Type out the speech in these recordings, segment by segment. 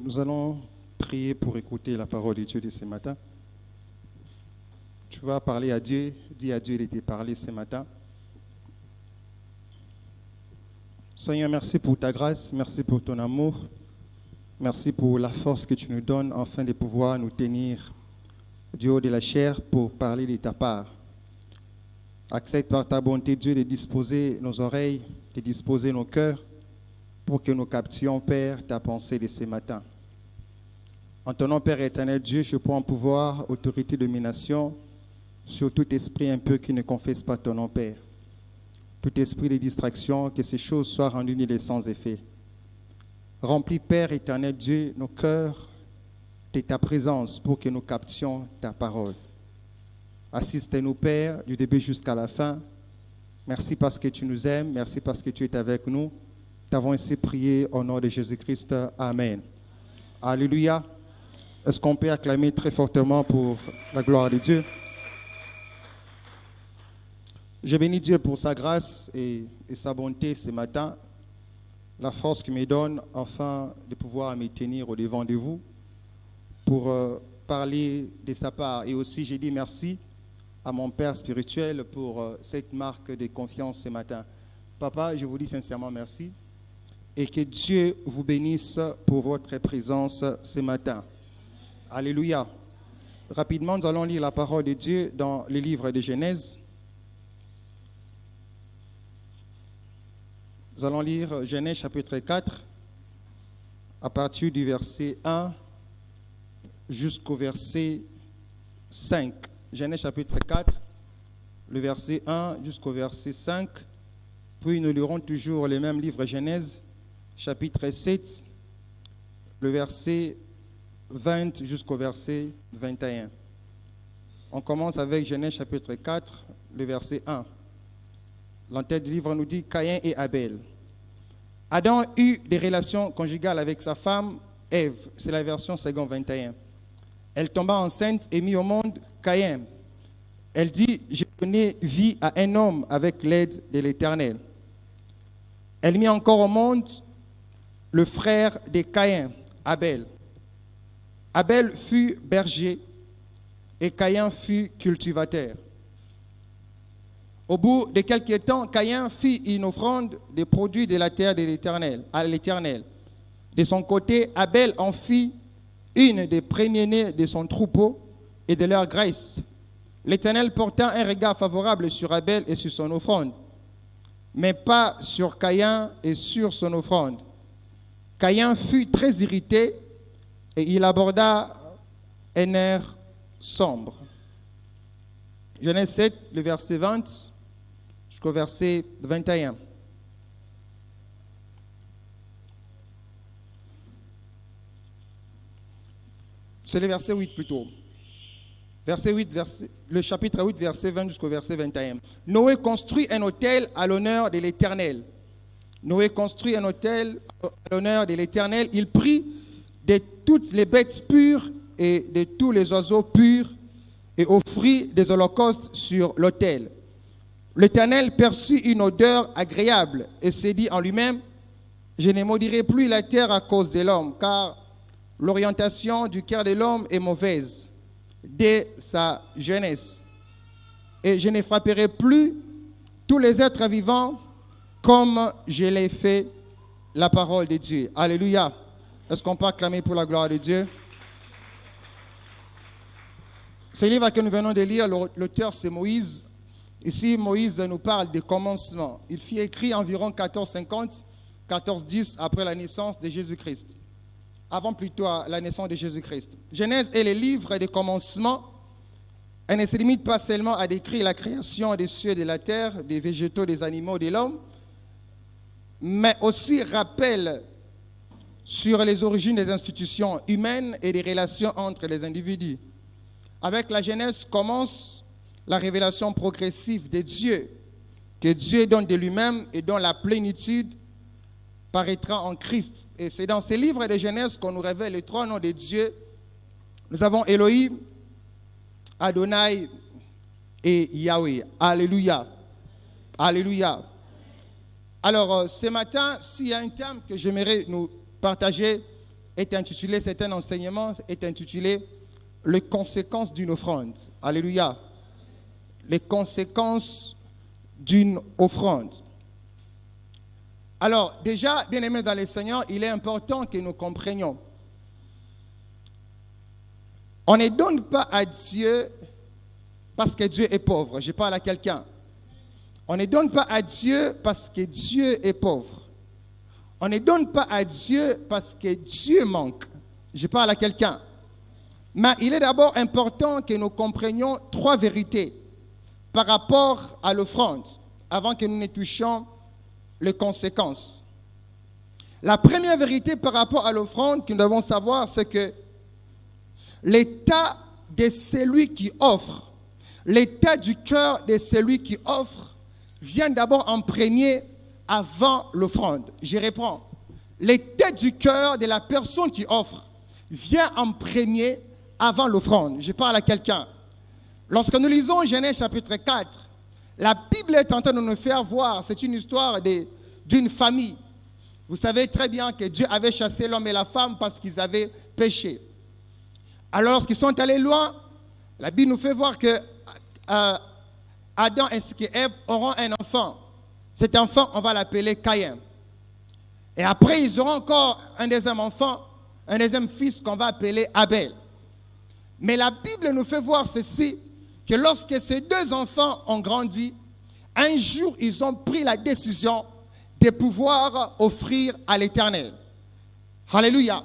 Nous allons prier pour écouter la parole de Dieu de ce matin. Tu vas parler à Dieu, dis à Dieu de te parler ce matin. Seigneur, merci pour ta grâce, merci pour ton amour, merci pour la force que tu nous donnes afin de pouvoir nous tenir du haut de la chair pour parler de ta part. Accepte par ta bonté, Dieu, de disposer nos oreilles, de disposer nos cœurs pour que nous captions, Père, ta pensée de ce matin. En ton nom, Père éternel, Dieu, je prends pouvoir, autorité, domination sur tout esprit impur qui ne confesse pas ton nom, Père. Tout esprit de distraction, que ces choses soient rendues nulles et sans effet. Remplis, Père éternel, Dieu, nos cœurs de ta présence pour que nous captions ta parole. Assiste-nous, Père, du début jusqu'à la fin. Merci parce que tu nous aimes, merci parce que tu es avec nous. T'avons ainsi prié au nom de Jésus-Christ. Amen. Alléluia. Est-ce qu'on peut acclamer très fortement pour la gloire de Dieu? Je bénis Dieu pour sa grâce et sa bonté ce matin, la force qu'il me donne afin de pouvoir me tenir au devant de vous pour parler de sa part. Et aussi, j'ai dit merci à mon Père spirituel pour cette marque de confiance ce matin. Papa, je vous dis sincèrement merci et que Dieu vous bénisse pour votre présence ce matin. Alléluia. Rapidement, nous allons lire la parole de Dieu dans le livre de Genèse. Nous allons lire Genèse chapitre 4 à partir du verset 1 jusqu'au verset 5. Genèse chapitre 4, le verset 1 jusqu'au verset 5. Puis nous lirons toujours le même livre Genèse chapitre 7, le verset 20 jusqu'au verset 21. On commence avec Genèse chapitre 4, le verset 1. L'entête du livre nous dit Caïn et Abel. Adam eut des relations conjugales avec sa femme Ève. C'est la version seconde 21. Elle tomba enceinte et mit au monde Caïn. Elle dit, j'ai donné vie à un homme avec l'aide de l'Éternel. Elle mit encore au monde le frère de Caïn, Abel. Abel fut berger et Caïn fut cultivateur. Au bout de quelques temps, Caïn fit une offrande des produits de la terre de l'Éternel, à l'Éternel. De son côté, Abel en fit une des premiers-nés de son troupeau et de leur graisse. L'Éternel porta un regard favorable sur Abel et sur son offrande, mais pas sur Caïn et sur son offrande. Caïn fut très irrité et il aborda un air sombre. Genèse 7, le verset 20 jusqu'au verset 21. C'est le verset 8 plutôt. Verset 8, le chapitre 8, verset 20 jusqu'au verset 21. Noé construit un autel à l'honneur de l'Éternel. Noé construit un autel à l'honneur de l'Éternel. Il prit de toutes les bêtes pures et de tous les oiseaux purs et offrit des holocaustes sur l'autel. L'Éternel perçut une odeur agréable et se dit en lui-même, je ne maudirai plus la terre à cause de l'homme, car l'orientation du cœur de l'homme est mauvaise dès sa jeunesse. Et je ne frapperai plus tous les êtres vivants comme je l'ai fait, la parole de Dieu. Alléluia. Est-ce qu'on peut acclamer pour la gloire de Dieu? Ce livre que nous venons de lire, l'auteur c'est Moïse. Ici, Moïse nous parle de commencement. Il fut écrit environ 1450, 1410 après la naissance de Jésus-Christ. Avant plutôt la naissance de Jésus-Christ. Genèse est le livre de commencement. Elle ne se limite pas seulement à décrire la création des cieux et de la terre, des végétaux, des animaux, de l'homme, mais aussi rappelle sur les origines des institutions humaines et des relations entre les individus. Avec la Genèse commence la révélation progressive de Dieu, que Dieu donne de lui-même et dont la plénitude paraîtra en Christ. Et c'est dans ces livres de Genèse qu'on nous révèle les trois noms de Dieu. Nous avons Elohim, Adonai et Yahweh. Alléluia. Alléluia. Alors, ce matin, s'il y a un thème que j'aimerais nous partager est intitulé, c'est un enseignement, est intitulé les conséquences d'une offrande. Alléluia. Les conséquences d'une offrande. Alors, déjà, bien-aimés dans le Seigneur, il est important que nous comprenions. On ne donne pas à Dieu parce que Dieu est pauvre. Je parle à quelqu'un. On ne donne pas à Dieu parce que Dieu est pauvre. On ne donne pas à Dieu parce que Dieu manque. Je parle à quelqu'un. Mais il est d'abord important que nous comprenions 3 vérités par rapport à l'offrande, avant que nous ne touchions les conséquences. La première vérité par rapport à l'offrande que nous devons savoir, c'est que l'état de celui qui offre, l'état du cœur de celui qui offre, vient d'abord en premier avant l'offrande. Je reprends. L'état du cœur de la personne qui offre vient en premier avant l'offrande. Je parle à quelqu'un. Lorsque nous lisons Genèse chapitre 4, la Bible est en train de nous faire voir, c'est une histoire d'une famille. Vous savez très bien que Dieu avait chassé l'homme et la femme parce qu'ils avaient péché. Alors lorsqu'ils sont allés loin, la Bible nous fait voir que Adam ainsi qu'Ève auront un enfant. Cet enfant, on va l'appeler Caïn. Et après, ils auront encore un deuxième enfant, un deuxième fils qu'on va appeler Abel. Mais la Bible nous fait voir ceci, que lorsque ces 2 enfants ont grandi, un jour, ils ont pris la décision de pouvoir offrir à l'Éternel. Alléluia.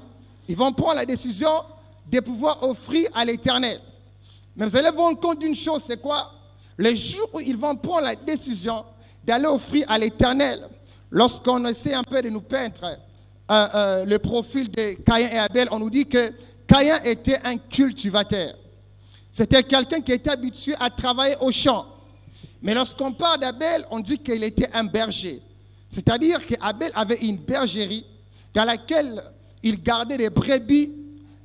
Ils vont prendre la décision de pouvoir offrir à l'Éternel. Mais vous allez vous rendre compte d'une chose, c'est quoi? Le jour où ils vont prendre la décision d'aller offrir à l'Éternel, lorsqu'on essaie un peu de nous peindre le profil de Caïn et Abel, on nous dit que Caïn était un cultivateur. C'était quelqu'un qui était habitué à travailler au champ. Mais lorsqu'on parle d'Abel, on dit qu'il était un berger. C'est-à-dire qu'Abel avait une bergerie dans laquelle il gardait des brebis,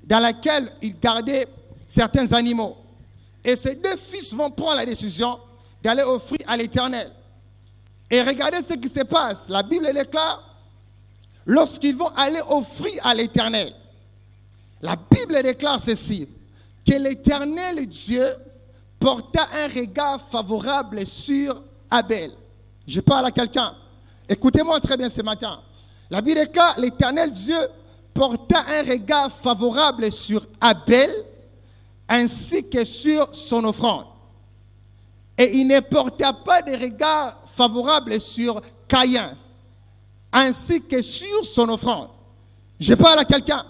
dans laquelle il gardait certains animaux. Et ces 2 fils vont prendre la décision d'aller offrir à l'Éternel. Et regardez ce qui se passe. La Bible est claire. Lorsqu'ils vont aller offrir à l'Éternel, la Bible déclare ceci, que l'Éternel Dieu porta un regard favorable sur Abel. Je parle à quelqu'un. Écoutez-moi très bien ce matin. La Bible déclare, l'Éternel Dieu porta un regard favorable sur Abel, ainsi que sur son offrande. Et il ne porta pas de regard favorable sur Caïn, ainsi que sur son offrande. Je parle à quelqu'un.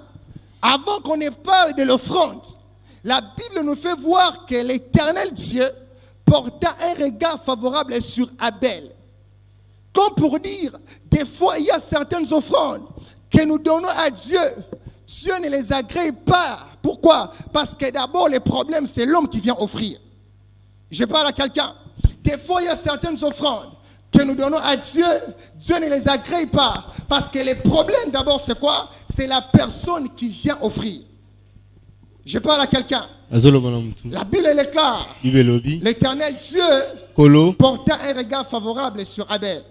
Avant qu'on ne parle de l'offrande, la Bible nous fait voir que l'Éternel Dieu porta un regard favorable sur Abel. Comme pour dire, des fois il y a certaines offrandes que nous donnons à Dieu. Dieu ne les agrée pas. Pourquoi? Parce que d'abord le problème c'est l'homme qui vient offrir. Je parle à quelqu'un. Des fois il y a certaines offrandes que nous donnons à Dieu, Dieu ne les agrée pas. Parce que le problème d'abord c'est quoi? C'est la personne qui vient offrir. Je parle à quelqu'un. La Bible est claire. L'Éternel Dieu porta un regard favorable sur Abel.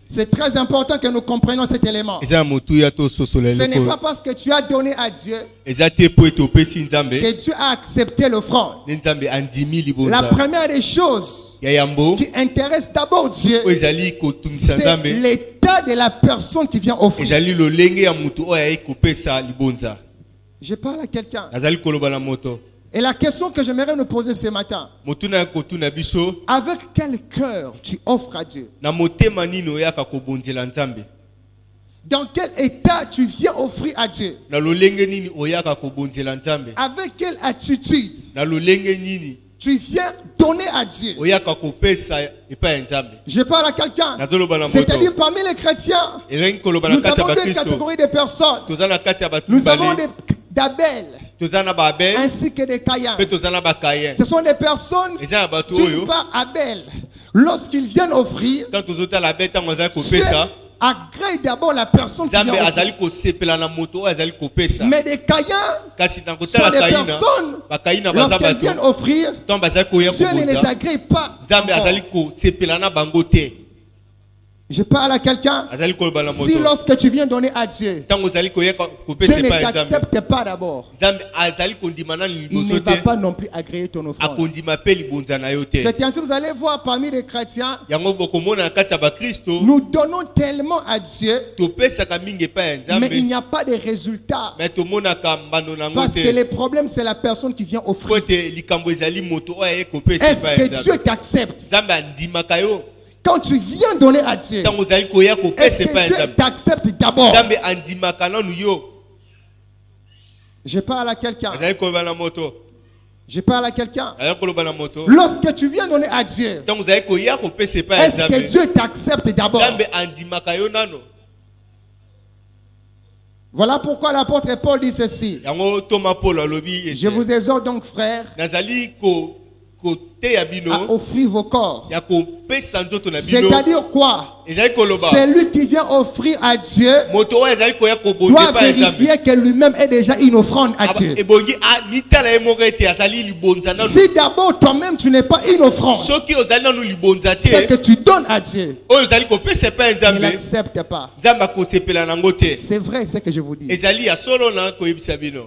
C'est très important que nous comprenions cet élément. Ce n'est pas parce que tu as donné à Dieu que Dieu a accepté l'offrande. La première des choses qui intéresse d'abord Dieu, c'est l'état de la personne qui vient offrir. Je parle à quelqu'un. Et la question que j'aimerais nous poser ce matin, avec quel cœur tu offres à Dieu? Dans quel état tu viens offrir à Dieu? Avec quelle attitude tu viens donner à Dieu? Je parle à quelqu'un. C'est-à-dire parmi les chrétiens, nous avons 2 catégories de personnes. Nous avons d'Abel ainsi que de Caïn. Ce sont des personnes, d'une part Abel, lorsqu'ils viennent offrir, Dieu agrée d'abord la personne qui vient offrir. Mais des Caïns sont des personnes, lorsqu'elles viennent offrir, Dieu ne les agrée pas. Je parle à quelqu'un. Si lorsque tu viens donner à Dieu, Dieu ne t'accepte pas d'abord, il ne va pas non plus agréer ton offrande. C'est ainsi que vous allez voir parmi les chrétiens, nous donnons tellement à Dieu, mais il n'y a pas de résultat. Parce que le problème, c'est la personne qui vient offrir. Est-ce que Dieu t'accepte? Quand tu viens donner à Dieu, est-ce que Dieu t'accepte d'abord? Je parle à quelqu'un. Je parle à quelqu'un. Lorsque tu viens donner à Dieu, est-ce que Dieu t'accepte d'abord? Voilà pourquoi l'apôtre Paul dit ceci. Je vous exhorte donc, frères, à offrir vos corps. C'est-à-dire quoi? Celui qui vient offrir à Dieu doit vérifier que lui-même est déjà une offrande à Dieu. Si d'abord toi-même tu n'es pas une offrande, c'est que tu donnes à Dieu, il n'accepte pas. C'est vrai ce que je vous dis.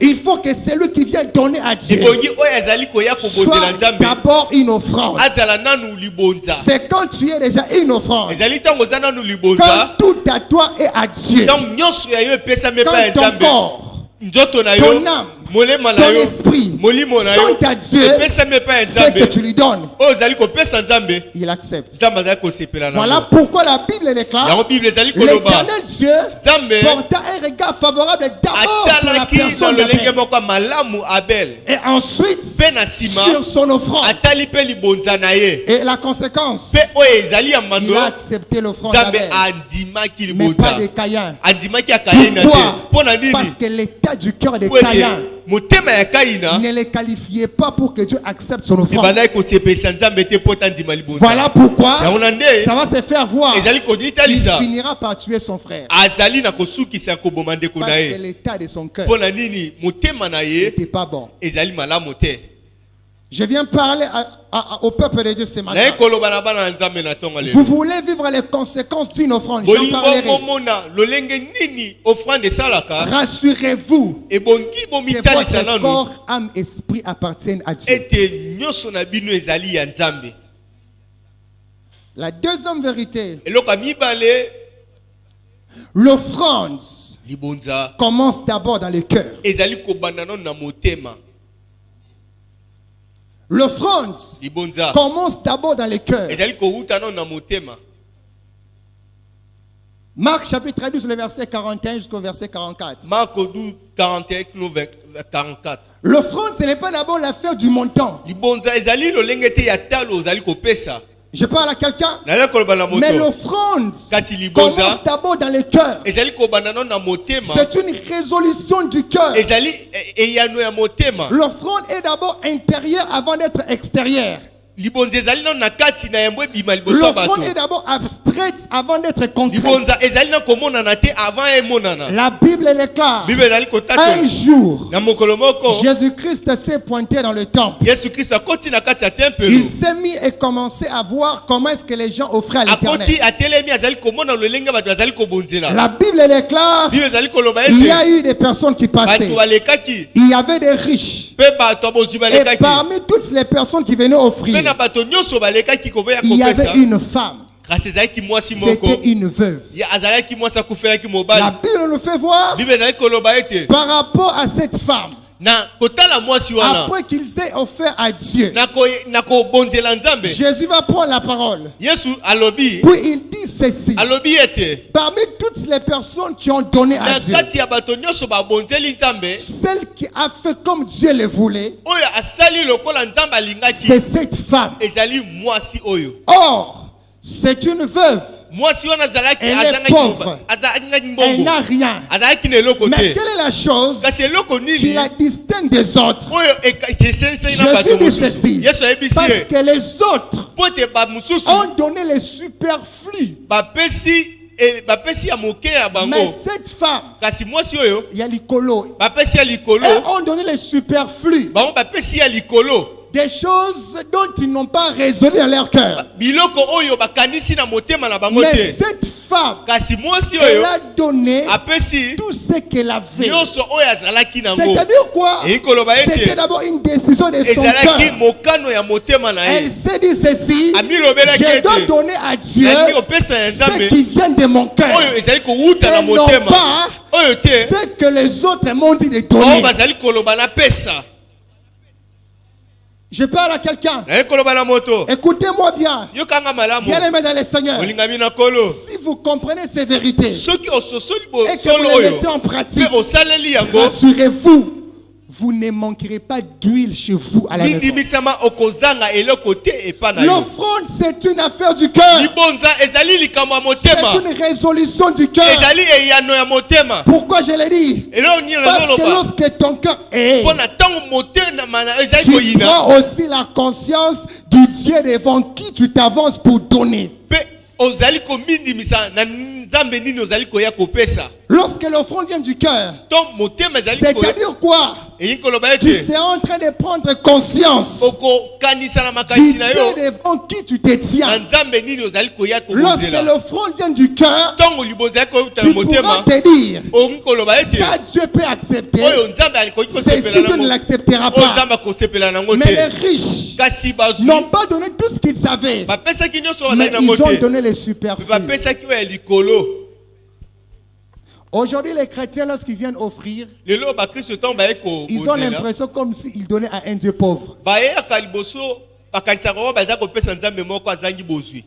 Il faut que celui qui vient donner à Dieu soit d'abord une offrande. C'est quand tu es déjà une offrande, quand tout à toi est à Dieu, quand ton corps, ton âme, ton esprit sont à Dieu, c'est que tu lui donnes, il accepte. Voilà pourquoi la Bible déclare: l'Éternel Dieu porta un regard favorable d'abord sur la personne d'Abel, et ensuite sur son offrande. Et la conséquence, il a accepté l'offrande d'Abel, mais pas de Caïn. Pourquoi? Parce que l'état du cœur de Caïn ne les qualifiait pas pour que Dieu accepte son offrande. Voilà pourquoi ça va se faire voir. Il finira par tuer son frère. Parce que l'état de son cœur n'était pas bon. Je viens parler au peuple de Dieu ce matin. Vous voulez vivre les conséquences d'une offrande? J'en parlerai. Rassurez-vous que votre corps, âme, esprit appartiennent à Dieu. La deuxième vérité, l'offrande commence d'abord dans le cœur. L'offrande commence d'abord dans le cœur. Marc chapitre 12, le verset 41 jusqu'au verset 44. L'offrande, ce n'est pas d'abord l'affaire du montant. Je parle à quelqu'un. Mais l'offrande commence d'abord dans le cœur. C'est une résolution du cœur. L'offrande est d'abord intérieure avant d'être extérieure. L'offrande est d'abord abstraite avant d'être concrète. La Bible déclare: un jour, Jésus-Christ s'est pointé dans le temple. Il s'est mis et commencé à voir comment est-ce que les gens offraient à l'Éternel. La Bible déclare: il y a eu des personnes qui passaient. Il y avait des riches. Et parmi toutes les personnes qui venaient offrir, il y avait une femme. C'était une veuve. La Bible nous fait voir par rapport à cette femme. Après qu'il s'est offert à Dieu, Jésus va prendre la parole. Puis il dit ceci: parmi toutes les personnes qui ont donné à Dieu, celle qui a fait comme Dieu le voulait, c'est cette femme. Or, c'est une veuve. Elle est pauvre. Elle n'a rien. Mais quelle est la chose qui la distingue des autres? Jésus dit ceci: parce que les autres ont donné les superflus. Mais cette femme, il y a l'icolo, elles ont donné les superflus. Des choses dont ils n'ont pas résolu dans leur cœur. Mais cette femme, kasi mwasi elle oyo a donné apesi tout ce qu'elle avait. nyonso oyo azalaki nango. C'est-à-dire quoi? Ekoloba ete C'était d'abord une décision de son ezalaki cœur. mokano ya motema na Elle ye. s'est dit ceci: Amilobelaki je dois ete donner à Dieu nalingi kopesa ya ce Nzambe qui vient de mon cœur, oyo ezali kowuta na et non motema pas oyo te ce que les autres m'ont dit de oyo donner. bazali koloba na pesa. Je parle à quelqu'un. Naye koloba na moto Écoutez-moi bien. yokanga malamu Bien-aimés dans le Seigneur. olingami na kolo Si vous comprenez ces vérités soki ososoli et que vous bosolo les oyo mettez en pratique, mpe osaleli yango rassurez-vous, vous ne manquerez pas d'huile chez vous à la maison. mindimisama okozanga eloko te epa na yo. L'offrande, c'est une affaire du cœur. libonza ezali likambo ya C'est motema une résolution du cœur. ezali eyano ya motema. Pourquoi je l'ai dit? eloko nini Parce que nazoloba lorsque ton cœur est, mpo na ntango motema ezali tu koyina prends aussi la conscience du Dieu devant qui tu t'avances pour donner. mpe ozali komindimisa na nzambe nini ozali koya kopesa. Lorsque l'offrande vient du cœur, to motema ezali koya c'est-à-dire quoi? eyi koloba Tu ete es en train de prendre conscience okokanisa na du makanisi na Dieu yo devant qui tu te na tiens. nzambe nini ozali koya Lorsque kobonzela. l'offrande vient du cœur, ntango libonza ya koyuta na tu pourras motema te dire, okoki koloba ete ça Dieu peut accepter, oyo nzambe alikoki c'est si kosepela tu ne nango l'accepteras oyo pas. nzambe akosepela nango Mais les te. riches kasi bazwi n'ont pas donné tout ce qu'ils savaient, bapesaki nyonso mais bazali nango ils ont te donné les mpe superflus. bapesaki oyo ya likolo. Aujourd'hui, les chrétiens, lorsqu'ils viennent offrir, lelo bakristo ntango baye ils ont kobonzela l'impression comme s'ils donnaient à un Dieu pauvre. bayeyaka liboso bakanisaka oyo baza kopesa nzambe moko azangi bozwi.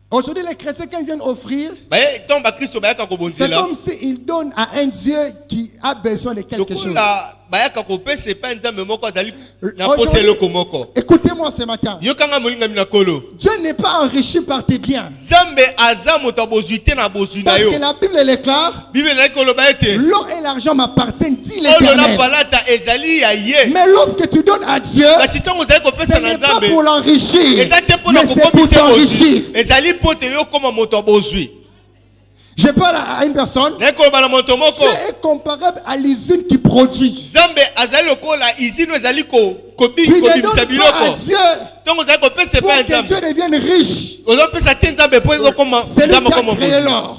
Aujourd'hui, les chrétiens, quand ils viennent offrir, ntango bakristo bayaka c'est kobonzela comme s'ils donnent à un Dieu qui a besoin de quelque chose. lokola bayaka kopesa epai nzambe moko azali na posa eloko moko. Écoutez-moi ce matin. yokanga molingami na kolo Dieu n'est pas enrichi par tes biens. nzambe aza moto abozwi te na bozwi na Parce yo. que la Bible déclare, bible ezali koloba ete l'or et l'argent m'appartiennent, dit olo na l'Éternel. palata ezali ya ye. Mais lorsque tu donnes à Dieu, kasi ntango ozali ce kopesa na n'est pas nzambe pour l'enrichir, eza te mpona mais c'est pour kokomisa t'enrichir. bozwi ezali mpo te yo okoma moto abozwi. Je parle à une personne. naye koloba na moto moko Dieu est comparable à l'usine qui produit. nzambe azali lokola izino ezali Tu ne kobimisa donnes pas à biloko. Dieu ntango ozali kopesa pour epai ya que Dieu nzambe devienne riche. ozopesa te nzambe mpo ezokoma C'est lui nzambe qui a okoma créé l'or.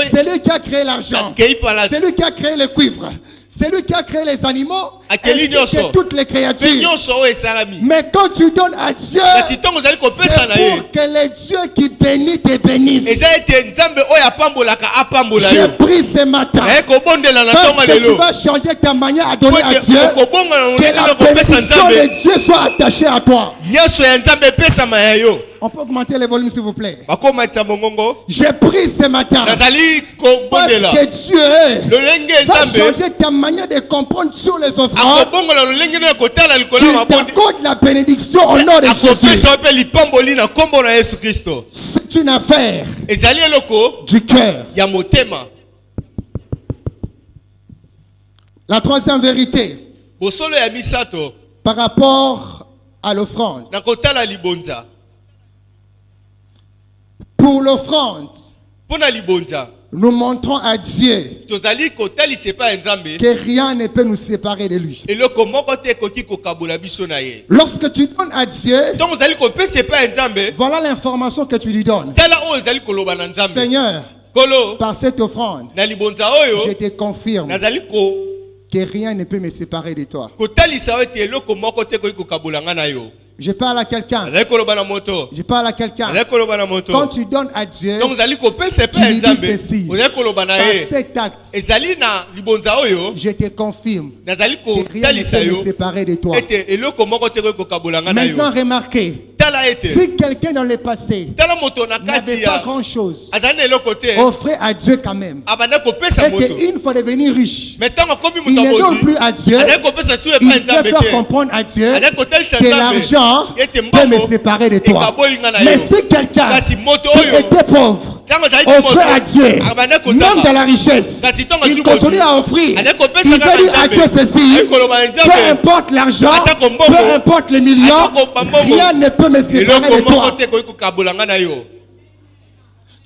C'est lui qui a créé l'argent. akei pala C'est lui qui a créé le cuivre. C'est lui qui a créé les animaux Akeli ainsi nyonso. que toutes les mpe créatures. nyonso oyo esalami. Mais quand tu donnes à Dieu, kasi ntango ozali kopesa na c'est ye pour que le Dieu qui bénit te bénisse. eza ete nzambe oyo apambolaka apambola J'ai yo. pris ce matin naye kobondela na parce ntongo que tu lelo vas changer ta manière à donner à po Dieu. ete okobonga na Que lolenge la na kopesa bénédiction de nzambe Dieu soit attachée à toi. nyonso ya nzambe epesama ya yo. On peut augmenter le volume s'il vous plaît. bakomatisa mongongo J'ai pris ce matin nazali parce kobondela que Dieu lolenge va nzambe changer ta manière de comprendre sur les offrandes. akobongola lolenge na kotala likolo ya Tu mabondi t'accordes la bénédiction au nom de Jésus. akopesa yo mpe lipamboli na nkombo na yesu kristo. C'est une affaire ezali eloko du cœur. ya motema. La troisième vérité bosolo ya misato par rapport à l'offrande. na kotala libonza. Pour l'offrande, mpo na libonza nous montrons à Dieu tozali kotalisa epai ya nzambe que rien ne peut nous séparer de lui. eloko moko te ekoki kokabola biso na ye. Lorsque tu donnes à Dieu, ntango ozali kopesa epai ya nzambe voilà l'information que tu lui donnes. tala oyo ezali koloba na nzambe. Seigneur, kolo par cette offrande, na libonza je oyo te confirme nazali que rien ne peut me séparer de toi. kotalisa yo ete eloko moko te ekoki kokabola nga na yo. Je parle à quelqu'un. nazali koloba na moto Je parle à quelqu'un. nazali koloba na moto Quand tu donnes à Dieu, ntango ozali kopesa tu epai ya lui dis nzambe ceci. ozali koloba na Par ye cet acte, ezali na libonza oyo je te confirme nazali que rien ne kotalisa peut me yo séparer de toi. ete eloko moko te ekoki kokabola nga na yo. Maintenant, remarquez, tala ete si quelqu'un dans le passé tala moto na n'avait kati pas ya grand-chose, azali na eloko te offrait à Dieu quand même, abanda kopesa et moto qu'une fois devenu riche, mais ntango akomi il moto ne donne abozwi plus à Dieu, azali kopesa su il epai ya veut nzambe faire te comprendre à Dieu azali kotalisa que nzambe l'argent ete peut me mbongo séparer de toi. ekaboli nga na Mais yo. si quelqu'un kasi moto qui oyo était pauvre ntango azali offrait à Dieu, abanda même dans kozanga la richesse, kasi ntango il azwi continue bozwi à offrir. azali kopesa Il veut kaka dire à Dieu nzambe ceci, ekoloba na peu nzambe importe l'argent, Atako mbongo. peu importe les millions, Atako mbongo. rien ne peut me séparer eloko de moko toi. te ekoki kokabola nga na yo.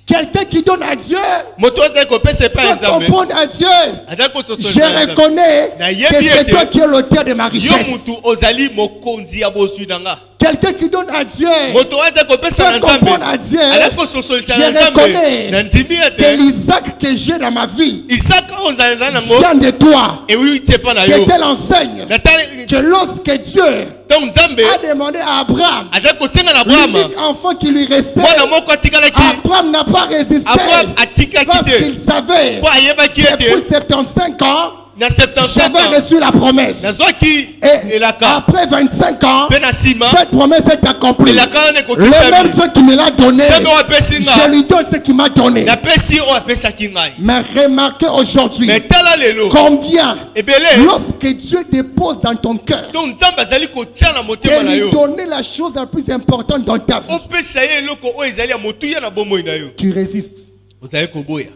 Quelqu'un qui donne à Dieu, moto azali kopesa epai ya peut nzambe comprendre à Dieu. azali kososola Je reconnais Na que yebi c'est ete toi qui es l'auteur de ma yo richesse. mutu ozali mokonzi ya bozwi na nga. Quelqu'un qui donne à Dieu, moto aza kopesa na peut nzambe comprendre à Dieu. alako sosolisa Je na nzambe reconnais na ndimi que ete l'Isaac que j'ai dans ma vie Isaka onzaleza nango vient de toi. ewi tsepa na Que yo telle enseigne natali que lorsque Dieu donc nzambe a demandé à Abraham, aza kosenga na Abraham l'unique enfant qui lui restait, mwana moko atikalaki Abraham n'a pas résisté Abraham atikaki parce te qu'il savait po ayebaki depuis ete 75 ans, na 75 j'avais ans reçu la promesse. nazwaki Et elaka après 25 ans, mpe na nsima cette promesse est accomplie. elaka wana Le même ekokisami Dieu qui me l'a donné, nzambe oyo apesi je nga lui donne ce qu'il m'a donné. napesi oyo apesaki ngai Mais remarquez aujourd'hui me tala lelo combien, ebele lorsque Dieu dépose dans ton cœur, donc nzambe azali kotia na motema et na lui yo donner la chose la plus importante dans ta vie, opesa ye eloko oyo ezali ya motuya na bomoi na yo tu résistes. ozali koboya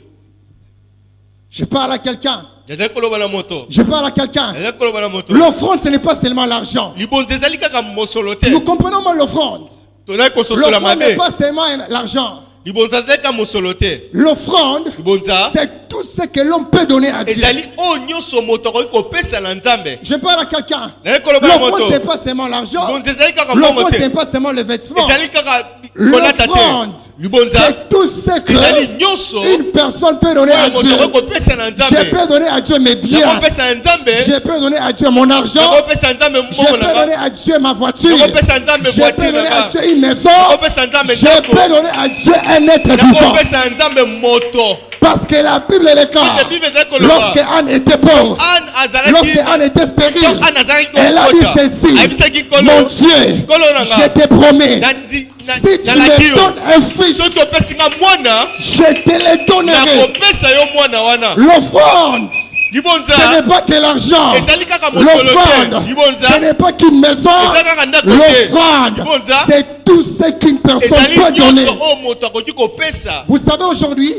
Je parle à quelqu'un. nazali koloba na moto Je parle à quelqu'un. nazali koloba na moto L'offrande, ce n'est pas seulement l'argent. libonzi ezali kaka mosolo te Nous comprenons mal l'offrande. tozali kososola L'offrande n'est mabe pas seulement l'argent. libonzi azali kaka mosolo te L'offrande, libonza c'est tout ce que l'homme peut donner à Dieu. ezali oyo nyonso moto akoki kopesa na nzambe Je parle à quelqu'un. nazali koloba na L'offrande, moto ce n'est pas seulement l'argent. libonzi ezali kaka mbongo L'offrande, ce te n'est pas seulement le vêtement. ezali kaka kolata L'offrande, te libonza c'est tout ce ezali que nyonso une personne peut donner à oyo moto Dieu. akoki kopesa na Je nzambe peux donner à Dieu mes biens. nakopesa na nzambe Je peux donner à Dieu mon argent. nakopesa na nzambe Je mbongo peux na donner nga à Dieu ma voiture. nakopesa na nzambe Je peux voiture donner na à nga Dieu une maison. nakopesa na nzambe Je ndako peux donner à Dieu un être vivant. nakopesa na nzambe moto Parce que la Bible est le cas. Ete Bible ezali koloba Lorsque Anne était pauvre, Anne azalaki lorsque Anne était stérile, donc Anne azalaki elle a dit kokota ceci: ayebisaki kolo mon Dieu, kolo na nga je te promets, nalaki si tu yo me donnes un fils, soki opesi nga mwana je te le donnerai. nakopesa yo mwana wana L'offrande, ce libonza n'est pas que l'argent. ezali kaka mosolo L'offrande, te libonza ce n'est pas qu'une maison. ezali kaka ndako te L'offrande, libonza c'est tout ce qu'une personne ezali peut donner. nyonso oyo moto akoki kopesa Vous savez, aujourd'hui,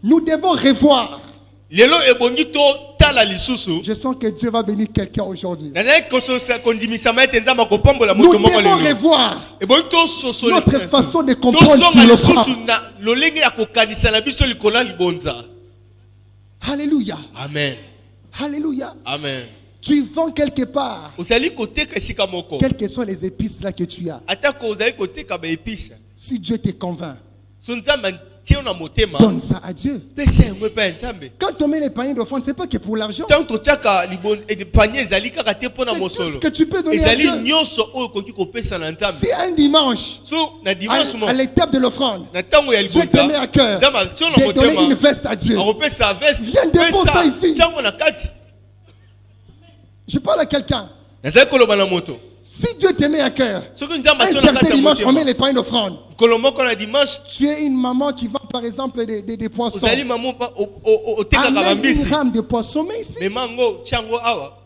nous devons revoir. lelo ebongi totala lisusu Je sens que Dieu va bénir quelqu'un aujourd'hui. nazali kondimisama ete nzambe akopambola Nous moto moko devons lelo revoir ebongi tososola notre façon de comprendre sur tosonga l'offrande. lisusu na lolenge ya kokanisa na biso likolo ya libonza Alléluia. amen Alléluia. amen Tu vends quelque part, ozali koteka esika moko quelles que soient les épices là que tu as. atako ozali koteka baepisa Si Dieu te convainc, so nzambe atie yo na motema donne ça à Dieu. pesa yango epai ya nzambe Quand on met les paniers d'offrande, c'est pas que pour l'argent. ntango totiaka panie ezali kaka te mpo na C'est tout ce mosolo que tu peux donner à ezali Dieu. nyonso oyo okoki kopesa na nzambe Si un dimanche, so na dimanche à moko l'étape de l'offrande, na ntango ya Dieu te met libonza à cœur nzambe atie yo na de donner une motema veste à Dieu. akopesa veste Viens dépose ça ici. tiango na kati Je parle à quelqu'un. nazali koloba na moto Si Dieu te met à cœur, soki nzambe un atie yo na certain kati ya dimanche, on met motema les paniers d'offrande. nkolo moko na dimanche Tu es une maman qui vend par exemple des poissons. ozali mamo otekaka Amène une bambisi rame de poisson, mais ici, mema yango tia yango awa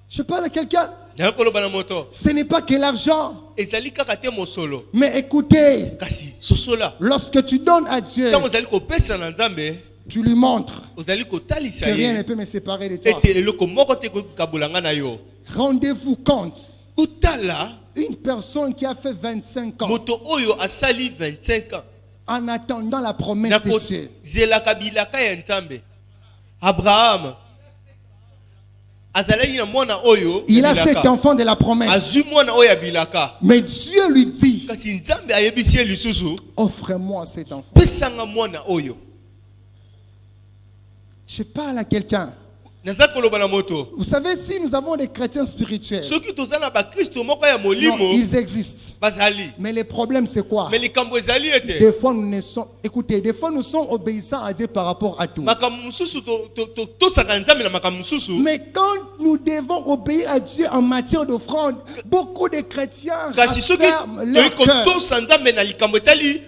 je parle à quelqu'un. nazali koloba na moto Ce n'est pas que l'argent. ezali kaka te mosolo Mais écoutez, kasi sosola lorsque tu donnes à Dieu, ntango ozali kopesa na nzambe tu lui montres ozali kotalisa que rien ne ye peut me séparer de toi. ete eloko moko te ekoki kokabola nga na yo Rendez-vous compte. kotala Une personne qui a fait 25 ans moto oyo asali 25 ans en attendant la promesse na de Dieu. kozelaka bilaka ya nzambe abraham azalaki na mwana oyo Il a ya cet bilaka. enfant de la promesse. azwi mwana oyo ya bilaka Mais Dieu lui dit, kasi nzambe ayebisi ye lisusu offre-moi cet enfant. pesanga mwana oyo Je parle à quelqu'un. naza koloba na moto Vous savez, si nous avons des chrétiens spirituels, soki toza na bakristo moko ya non, molimo ils existent. bazali Mais le problème, c'est quoi? me likambo ezali ete Des fois, nous ne sommes, écoutez, des fois, nous sommes obéissants à Dieu par rapport à tout. makambo mosusu tosaka nzambe na makambo mosusu Mais quand nous devons obéir à Dieu en matière d'offrande, beaucoup de chrétiens kasi soki referment leur toyei cœur. kotosa nzambe na likambo etali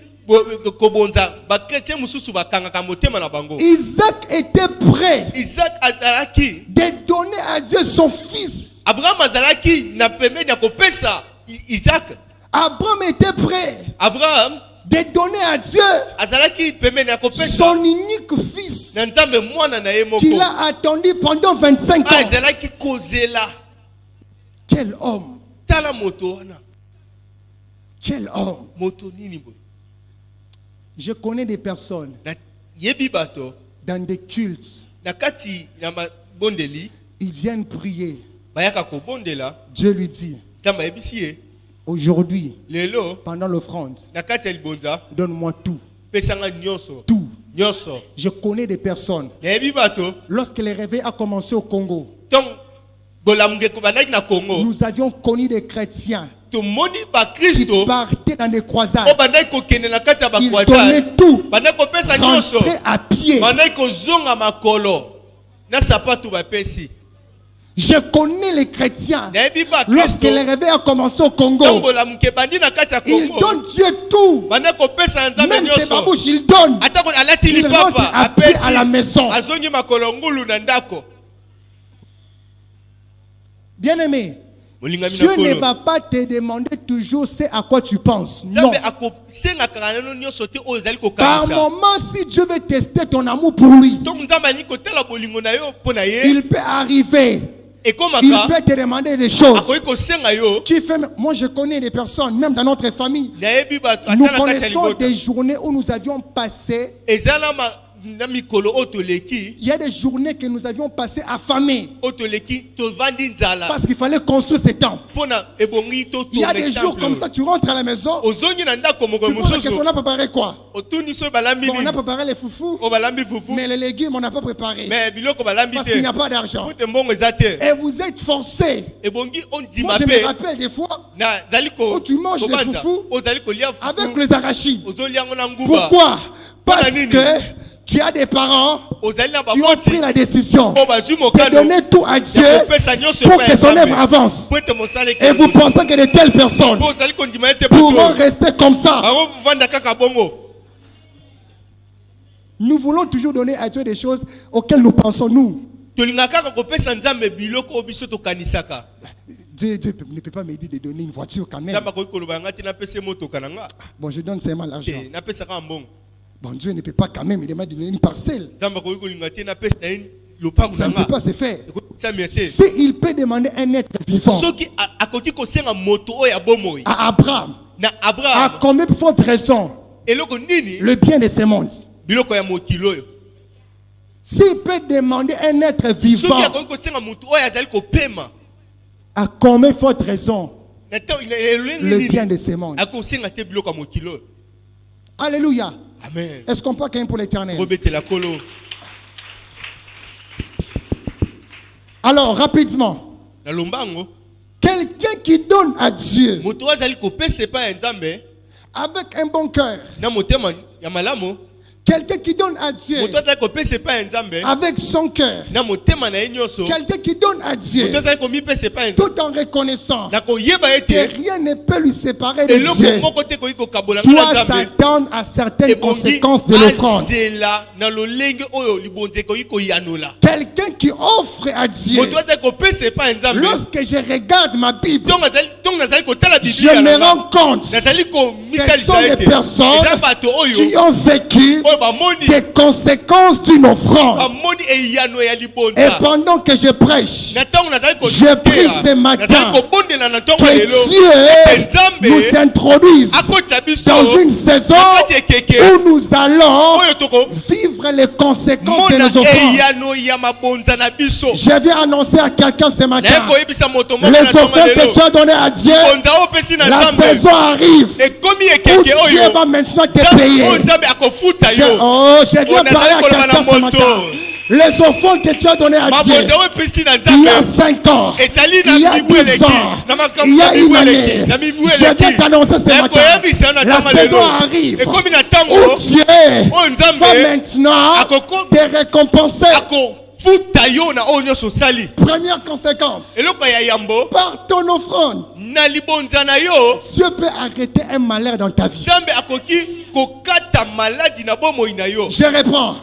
kobonza bakretien mosusu bakangaka motema na bango Isaac était prêt isaac azalaki de donner à Dieu son fils. abraham azalaki na pembeni ya kopesa isaac Abraham était prêt abraham de donner à Dieu azalaki pembeni ya kopesa son unique fils na nzambe mwana na ye moko qu'il a attendu pendant 25 ans. azalaki kozela Quel homme! tala moto wana Quel homme! moto nini boye Je connais des personnes na yebi bato dans des cultes. na kati na mabondeli Ils viennent prier. bayaka kobondela Dieu lui dit, nzambe ayebisi ye Aujourd'hui, lelo pendant l'offrande, na kati ya libonza donne-moi tout. pesanga nyonso Tout. nyonso Je connais des personnes. nayebi bato Lorsque le réveil a commencé au Congo, ntongo bolamungeko bandaki na Congo nous avions connu des chrétiens tomoni qui bakristo partaient dans des oyo croisades. bandaki kokende na kati ya Ils bakwazale donnaient tout, bandaki kopesa nyonso rentraient à pied. bandaki kozonga makolo na sapatu bapesi Je connais les chrétiens. nayebi Lorsque bakristo le réveil a commencé au ntongo Congo, bolamuke bandi na kati ya ils Congo donnent Dieu tout. bandaki kopesa nzambe Même ses nyonso babouches, ils donnent. ata alati Il rentre lipapa à pied apesi à la maison. azongi makolo ngulu na ndako Bien-aimé, molingami Dieu na ne kolo va pas te demander toujours c'est à quoi tu penses. Non. nzambe akosengaka nano nyonso te oyo ozali Par kokanisa moment, si Dieu veut tester ton amour pour lui, ntongo nzambe alingi kotala bolingo na yo mpo na ye il peut arriver. Il ekomaka peut te demander des choses. akoki kosenga yo Qui fait, moi, je connais des personnes, même dans notre famille. nayebi bato Nous ata na kati ya connaissons libota des journées où nous avions passé. eza na mikolo oyo toleki Il y a des journées que nous avions passées affamés oyo toleki tovandi nzala parce qu'il fallait construire ces temples. mpo na ebongi Il y a des jours comme ça, tu rentres à la maison, ozongi na ndako moko tu poses la question, mosusu on a préparé quoi? otuni so balambi Bon, on a nini préparé les foufous, oyo balambi fufu mais les légumes, on n'a pas préparé me biloko balambi parce qu'il n'y te a pas d'argent. po te mbongo eza te Et vous êtes forcés. ebongi Moi, ondima je me mpe rappelle des fois nazali Oh, tu manges les kobanza foufous ozali kolia avec fufu les arachides. ozoliango na nguba Pourquoi? Parce nini? que tu as des parents ozali na qui ont baboti pris la décision oyo bazwi de mokano donner tout à Dieu ya kopesa nyonso pour epai que ya son œuvre Nzambe. avance. Po ete mosala Et vous pensez que de telles personnes po ozali kondima ye te pourront bato rester comme ça. bango vanda kaka bongo Nous voulons toujours donner à Dieu des choses auxquelles nous pensons, nous. tolingaka kaka kopesa nzambe biloko oyo biso tokanisaka Dieu ne peut pas me dire de donner une voiture quand même. nzambe akoki koloba nga te napesa ye motoka na nga Bon, je donne seulement l'argent. te napesaka ya mbongo Bon, Dieu ne peut pas quand même me demander de donner une parcelle. nzambe akoki kolinga te napesa ye lopango Ça na ne peut nga pas se faire. ekosamia te S'il peut demander un être vivant soki akoki kosenga moto oyo ya bomoi à Abraham, na à abraham combien de fortes raisons eloko nini le bien de ce monde? biloko ya mokili oyo S'il peut demander un être soki vivant, akoki kosenga moto oyo azali kopema à combien de fortes raisons na ntango elolenge le bien nini de ce monde? akosenga te biloko ya mokili oyo Alléluia. amen Est-ce qu'on peut quand même pour l'éternel? kobetela kolo Alors, rapidement, na lombango quelqu'un qui donne à Dieu moto oyo azali kopesa epai ya nzambe avec un bon cœur, na motema ya malamu quelqu'un qui donne à Dieu moto azali kopesa epai ya nzambe avec son cœur, na motema na ye nyonso quelqu'un qui donne à Dieu moto azali komipesa epai ya nzambe tout en reconnaissant na koyeba que ete rien ne peut lui séparer de eloko Dieu, moko te koki kokabola nga doit na nzambe s'attendre à certaines ebongi conséquences de l'offrande. azela na lolenge oyo libonzi ekoki koyanola Quelqu'un qui offre à Dieu, moto azali kopesa epai ya nzambe lorsque je regarde ma Bible, ntongo nazali kotala je biblia me na rends compte nazali ce sont komitalisa des ete personnes eza bato qui oyo ont vécu oyo bamoni des conséquences d'une offrande. bamoni eyano ya Et libonza pendant que je prêche, na ntango nazali je prie ce matin nazali kobondela na ntongo ya que lelo Dieu nzambe nous introduise akotisa biso dans une saison na kati ekeke où nous allons oyo vivre les conséquences de tokomona nos offrandes. eyano ya mabonza na biso Je vais annoncer à quelqu'un ce matin, naye koyebisa moto moko les na ntongo offrandes ya que lelo tu as données à Dieu, bonza oyo opesi na la nzambe saison arrive ekomi où ekeke Dieu oyo va maintenant te oyo payer. nzambe akofuta Je, yo je viens On a parler à dit qu'on quelqu'un va ce la matin. moto. Les offrandes que tu as données à Dieu, mabonza oyo opesi na il y a nzambe 5 ans, ezali il y na a mibu 10 eleki ans, na il makambo y ya a une mibu année. eleki na mibu Je viens eleki t'annoncer ce matin, nakoyebisa yo na la ntango saison lelo arrive ekomi na ntango où Dieu oyo nzambe va maintenant akoko- te récompenser. akofuta yo na oyo nyonso osali Première conséquence, eloko ya yambo par ton offrande, na libonza na yo Dieu peut arrêter un malheur dans ta vie. nzambe akoki kokata maladi na bomoi na yo Je réponds.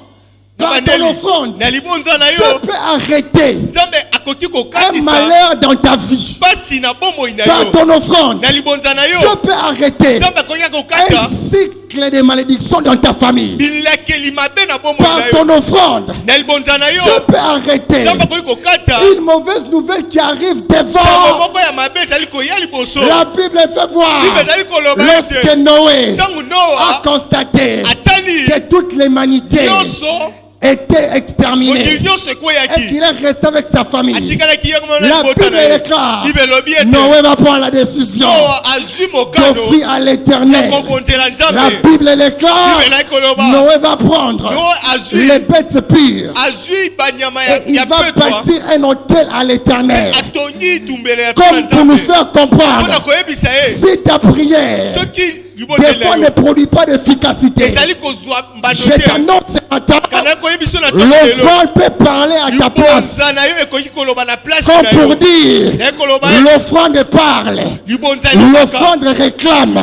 Par ton Bandeli, offrande, na libonza na Dieu yo peut arrêter nzambe akoki un kokatisa malheur dans ta vie. pasi na bomoi na Par yo ton offrande, na libonza na Dieu yo peut arrêter nzambe akoki un kokata cycle de malédiction dans ta famille. bilakeli mabe na bomoi Par na yo ton offrande, na libonza na yo Dieu peut arrêter nzambe akoki kokata une mauvaise nouvelle qui arrive sango devant. moko ya mabe ezali koya liboso La Bible fait voir bible ezali koloba lorsque ete Noé ntango a noa constaté atali que toute l'humanité nyonso était exterminé et qu'il est resté avec sa famille. La Bible est claire. Noé va prendre la décision d'offrir à l'Éternel. La Bible est claire. Noé va prendre les bêtes pures et il va bâtir un hôtel à l'Éternel. Comme pour nous faire comprendre, si ta prière des fois ne produit pas d'efficacité, je t'annonce ce matin, l'offrande peut parler à ta place. Comme pour dire, l'offrande parle, l'offrande réclame.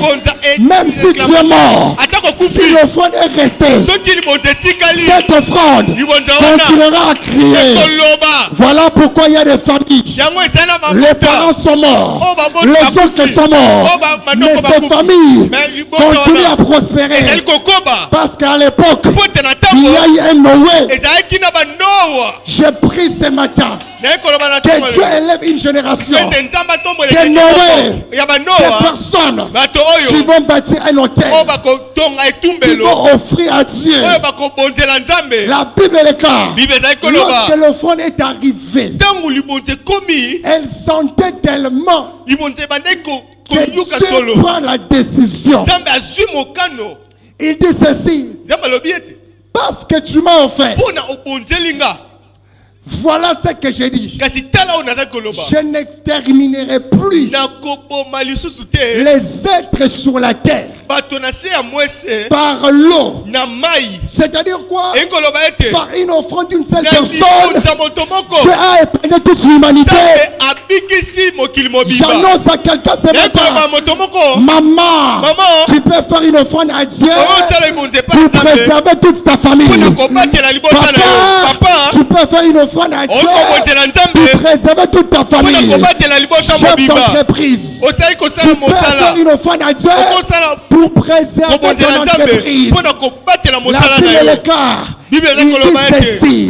Même si tu es mort, si l'offrande est restée, cette offrande continuera à crier. Voilà pourquoi il y a des familles. Les parents sont morts, les oncles sont morts, mais ces familles continuent à prospérer. Parce qu'à l'époque, il y a eu un Noé. Je prie ce matin que Dieu élève une génération de Noé, des personnes qui vont bâtir un hôtel, qui vont offrir à Dieu. La Bible est claire. Lorsque l'offrande est arrivée, elle sentait tellement que Dieu prend la décision. Il dit ceci: parce que tu m'as offert, voilà ce que j'ai dit. Je n'exterminerai plus les êtres sur la terre par l'eau. C'est-à-dire quoi? Par une offrande d'une seule personne, Dieu a épargné toute l'humanité. J'annonce à quelqu'un ce matin: maman, tu peux faire une offrande à Dieu pour préserver toute ta famille. Papa, tu peux faire une offrande à Dieu pour préserver toute ta famille. Chef d'entreprise, tu peux faire une offrande à Dieu pour préserver ton entreprise. La Bible est claire. Il dit ceci: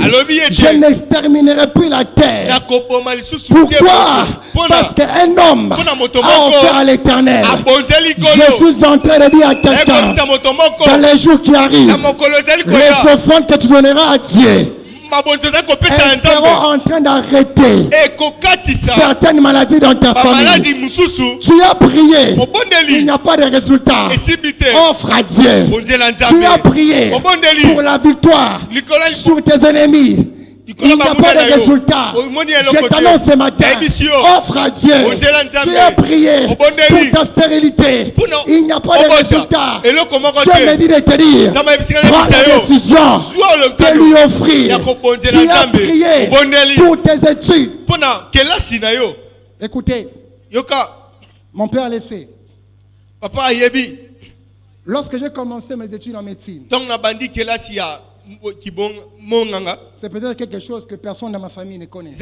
je n'exterminerai plus la terre. Pourquoi? Parce qu'un homme a offert à l'Éternel. Je suis en train de dire à quelqu'un, dans les jours qui arrivent, les offrandes que tu donneras à Dieu, elles seront en train d'arrêter certaines maladies dans ta famille. Tu as prié, il n'y a pas de résultat. Offre à Dieu. Tu as prié pour la victoire sur tes ennemis. Il n'y a pas de résultat. Je t'annonce ce matin, offre à Dieu. Tu as prié pour ta stérilité. Il n'y a pas de résultat. Dieu me dit de te dire, prends la décision de lui offrir. Tu as prié pour tes études. Écoutez, mon père laissé. Lorsque j'ai commencé mes études en médecine, c'est peut-être quelque chose que personne dans ma famille ne connaît.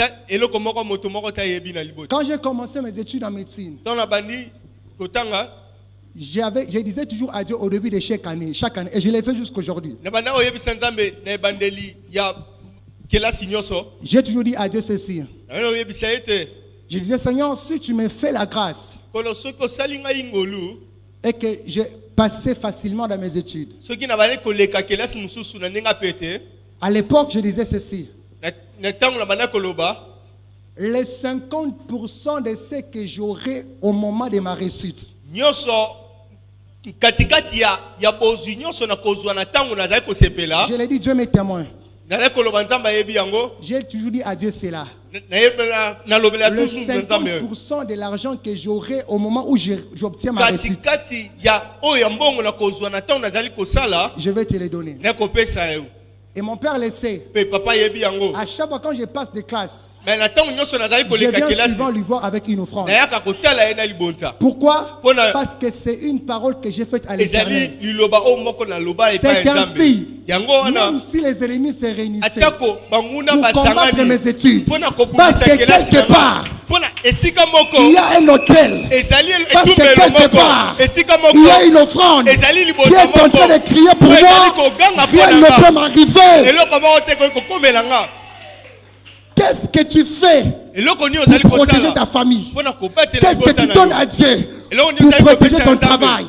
Quand j'ai commencé mes études en médecine, je disais toujours adieu au début de chaque année, et je l'ai fait jusqu'aujourd'hui. J'ai toujours dit à Dieu ceci. Je disais: Seigneur, si tu me fais la grâce et que j'ai passé facilement dans mes études. À l'époque, je disais ceci: les 50% de ce que j'aurai au moment de ma réussite, je l'ai dit, Dieu m'est témoin. J'ai toujours dit à Dieu cela. Le 50% de l'argent que j'aurai au moment où j'obtiens ma réussite, je vais te les donner. Et mon père le sait. À chaque fois quand je passe des classes, je viens souvent lui voir avec une offrande. Pourquoi? Parce que c'est une parole que j'ai faite à l'Éternel. C'est ainsi. Même si les ennemis se réunissaient pour combattre mes études, parce que quelque part il y a un hôtel, parce que quelque part il y a une offrande qui est en train de crier pour moi, rien ne peut m'arriver. Qu'est-ce que tu fais pour protéger ta famille? Qu'est-ce que tu donnes à Dieu pour protéger ton travail?